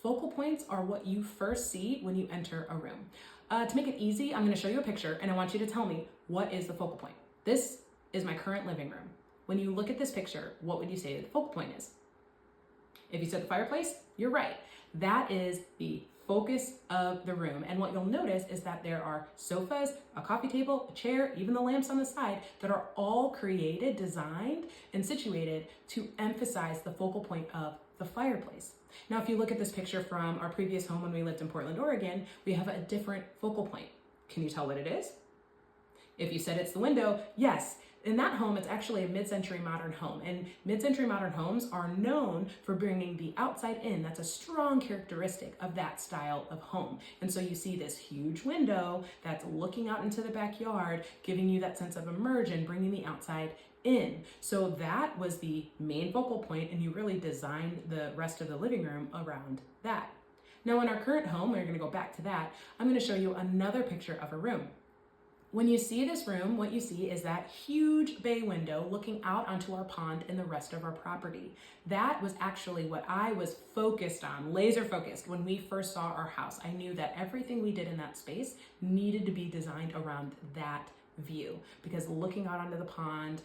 Focal points are what you first see when you enter a room. To make it easy, I'm going to show you a picture and I want you to tell me, what is the focal point? This is my current living room. When you look at this picture, what would you say the focal point is? If you said the fireplace, you're right. That is the focus of the room. And what you'll notice is that there are sofas, a coffee table, a chair, even the lamps on the side that are all created, designed, and situated to emphasize the focal point of the fireplace. Now, if you look at this picture from our previous home when we lived in Portland, Oregon, we have a different focal point. Can you tell what it is? If you said it's the window, yes. In that home, it's actually a mid-century modern home, and mid-century modern homes are known for bringing the outside in. That's a strong characteristic of that style of home. And so you see this huge window that's looking out into the backyard, giving you that sense of immersion, bringing the outside in. So that was the main focal point, and you really designed the rest of the living room around that. Now, in our current home, we're going to go back to that, I'm going to show you another picture of a room. When you see this room, what you see is that huge bay window looking out onto our pond and the rest of our property. That was actually what I was focused on, laser focused, when we first saw our house. I knew that everything we did in that space needed to be designed around that view, because looking out onto the pond,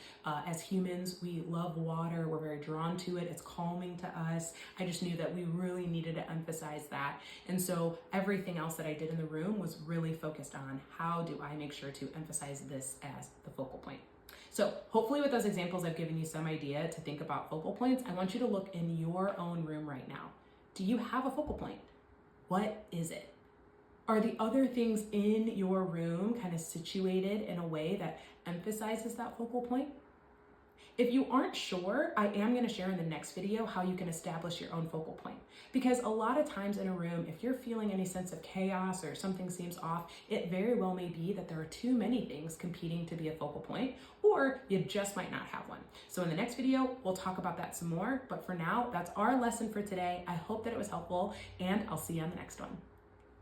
as humans, we love water, we're very drawn to it, it's calming to us. I just knew that we really needed to emphasize that. And so everything else that I did in the room was really focused on, how do I make sure to emphasize this as the focal point? So hopefully with those examples, I've given you some idea to think about focal points. I want you to look in your own room right now. Do you have a focal point? What is it? Are the other things in your room kind of situated in a way that emphasizes that focal point? If you aren't sure, I am going to share in the next video how you can establish your own focal point. Because a lot of times in a room, if you're feeling any sense of chaos or something seems off, it very well may be that there are too many things competing to be a focal point, or you just might not have one. So in the next video, we'll talk about that some more. But for now, that's our lesson for today. I hope that it was helpful, and I'll see you on the next one.